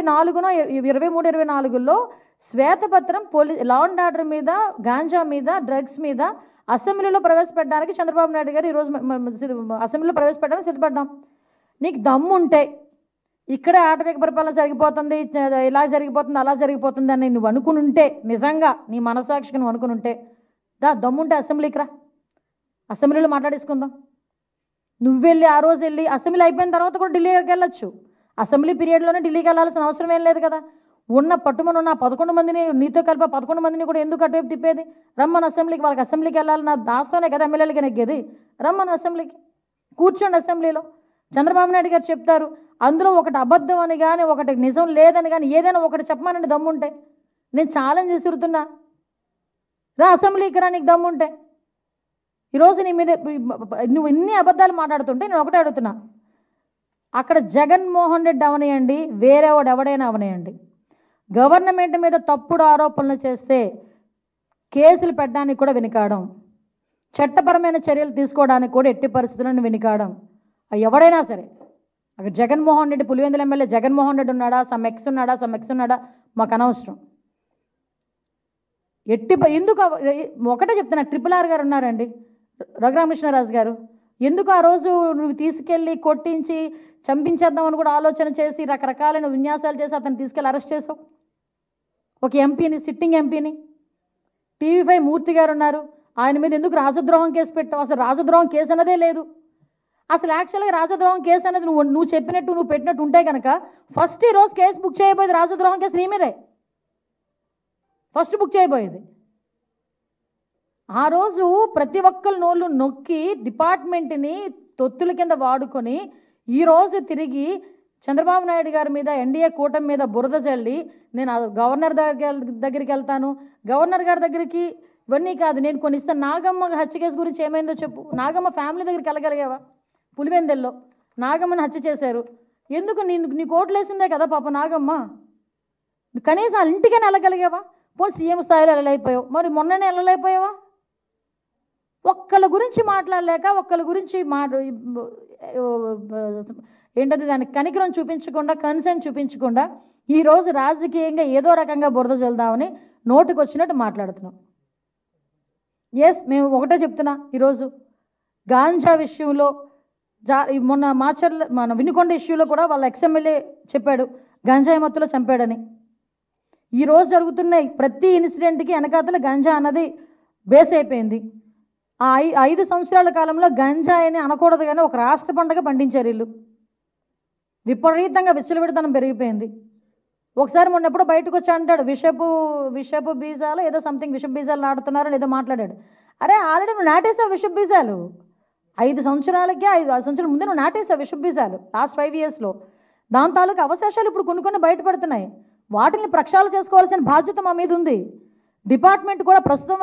24నో 23, 24లో శ్వేతపత్రం law and order మీద, గాంజా మీద, డ్రగ్స్ మీద అసెంబ్లీలో ప్రవేశపెట్టడానికి చంద్రబాబు నాయుడు గారు ఈరోజు అసెంబ్లీలో ప్రవేశపెట్టడానికి సిద్ధపడ్డాం. నీకు దమ్ముంటే ఇక్కడే ఆటవిక పరిపాలన జరిగిపోతుంది, ఇలా జరిగిపోతుంది, అలా జరిగిపోతుంది అని నువ్వు అనుకుని ఉంటే, నిజంగా నీ మనసాక్షికి నువ్వు అనుకుని ఉంటే దమ్ముంటే అసెంబ్లీకి రా, అసెంబ్లీలో మాట్లాడేసుకుందాం. నువ్వు వెళ్ళి ఆ రోజు వెళ్ళి అసెంబ్లీ అయిపోయిన తర్వాత కూడా ఢిల్లీకి వెళ్ళొచ్చు. అసెంబ్లీ పీరియడ్లోనే ఢిల్లీకి వెళ్ళాల్సిన అవసరం ఏం లేదు కదా. ఉన్న పట్టుమని ఉన్న 11 మందిని, నీతో కలిపి 11 మందిని కూడా ఎందుకు అటువైపు తిప్పేది? రమ్మని అసెంబ్లీకి, వాళ్ళకి అసెంబ్లీకి వెళ్ళాలి, నా దాస్తోనే కదా ఎమ్మెల్యేలకి నెగ్గేది. రమ్మని అసెంబ్లీకి కూర్చోండి. అసెంబ్లీలో చంద్రబాబు నాయుడు గారు చెప్తారు. అందులో ఒకటి అబద్ధం అని కానీ, ఒకటి నిజం లేదని కానీ ఏదైనా ఒకటి చెప్పమానండి దమ్ముంటే. నేను ఛాలెంజ్ చేస్తున్నా, రా అసెంబ్లీకి రా నీకు దమ్ముంటే. ఈరోజు నీ మీద నువ్వు ఇన్ని అబద్ధాలు మాట్లాడుతుంటే నేను ఒకటే అడుగుతున్నా, అక్కడ జగన్మోహన్ రెడ్డి అవనేయండి, వేరేవాడు ఎవడైనా అవనేయండి, గవర్నమెంట్ మీద తప్పుడు ఆరోపణలు చేస్తే కేసులు పెట్టడానికి కూడా వెనుకాడం, చట్టపరమైన చర్యలు తీసుకోవడానికి కూడా ఎట్టి పరిస్థితులను వెనుకాడం. ఎవడైనా సరే, అక్కడ జగన్మోహన్ రెడ్డి, పులివెందుల ఎమ్మెల్యే జగన్మోహన్ రెడ్డి ఉన్నాడా, సమ్ ఎక్స్ ఉన్నాడా మాకు అనవసరం. ఎందుకు ఒకటే చెప్తున్నా, RRR గారు ఉన్నారండి, రఘురామకృష్ణరాజు గారు, ఎందుకు ఆ రోజు నువ్వు తీసుకెళ్ళి కొట్టించి చంపించేద్దామని కూడా ఆలోచన చేసి రకరకాలైన విన్యాసాలు చేసి అతను తీసుకెళ్ళి అరెస్ట్ చేసావు? ఒక ఎంపీని, సిట్టింగ్ ఎంపీని. TV5 మూర్తి గారు ఉన్నారు, ఆయన మీద ఎందుకు రాజద్రోహం కేసు పెట్టావు? అసలు రాజద్రోహం కేసు అన్నదే లేదు. అసలు యాక్చువల్గా రాజద్రోహం కేసు అనేది నువ్వు చెప్పినట్టు, నువ్వు పెట్టినట్టు ఉంటే కనుక ఫస్ట్ ఈరోజు కేసు బుక్ చేయబోయేది, రాజద్రోహం కేసు నీ మీదే ఫస్ట్ బుక్ చేయబోయేది. ఆ రోజు ప్రతి ఒక్కరి నోళ్ళు నొక్కి డిపార్ట్మెంట్ని తొత్తుల కింద వాడుకొని ఈరోజు తిరిగి చంద్రబాబు నాయుడు గారి మీద, ఎన్డీఏ కూటమి మీద బురద చల్లి నేను గవర్నర్ దగ్గరికి వెళ్తాను, గవర్నర్ గారి దగ్గరికి ఇవన్నీ కాదు నేను కొన్ని ఇస్తాను. నాగమ్మ హత్య కేసు గురించి ఏమైందో చెప్పు. నాగమ్మ ఫ్యామిలీ దగ్గరికి వెళ్ళగలిగావా? పులివెందెల్లో నాగమ్మని హత్య చేశారు, ఎందుకు నీ కోట్లు వేసిందే కదా పాప నాగమ్మ, కనీసం వాళ్ళ ఇంటికైనా వెళ్ళగలిగావా? పోనీ సీఎం స్థాయిలో వెళ్ళలేకపోయావు, మరి మొన్ననే వెళ్ళలేకపోయావా? ఒక్కళ్ళ గురించి మాట్లాడలేక, ఒక్కళ్ళ గురించి ఏంటది దానికి కనికరం చూపించకుండా, కన్సర్న్ చూపించకుండా ఈరోజు రాజకీయంగా ఏదో రకంగా బురద చల్దామని నోటికి వచ్చినట్టు మాట్లాడుతున్నాం. మేము ఒకటే చెప్తున్నా, ఈరోజు గాంజా విషయంలో మొన్న మన వినుకొండ ఇష్యూలో కూడా వాళ్ళ ఎక్స్ఎమ్మెల్యే చెప్పాడు గంజాయి మత్తులో చంపాడని. ఈరోజు జరుగుతున్న ప్రతి ఇన్సిడెంట్కి వెనకాతల గంజా అన్నది బేస్ అయిపోయింది. ఆ 5 సంవత్సరాల కాలంలో గంజాయిని అనకూడదు కానీ ఒక రాష్ట్ర పండుగ పండించారు వీళ్ళు. విపరీతంగా విచ్చలవిడితనం పెరిగిపోయింది. ఒకసారి మొన్న ఎప్పుడో బయటకు వచ్చి అంటాడు విషపు బీజాలు ఏదో సంథింగ్ విషపు బీజాలు నాటుతున్నారని ఏదో మాట్లాడాడు. అరే ఆల్రెడీ నువ్వు నాటేసావు విషపు బీజాలు. 5 సంవత్సరాలకే 5 సంవత్సరాల ముందే నువ్వు నాటేసావు విషపు బీజాలు లాస్ట్ 5 ఇయర్స్లో. దాని తాలూకు అవశేషాలు ఇప్పుడు కొన్ని బయటపడుతున్నాయి. వాటిని ప్రక్షాళన చేసుకోవాల్సిన బాధ్యత మా మీద ఉంది. డిపార్ట్మెంట్ కూడా ప్రస్తుతం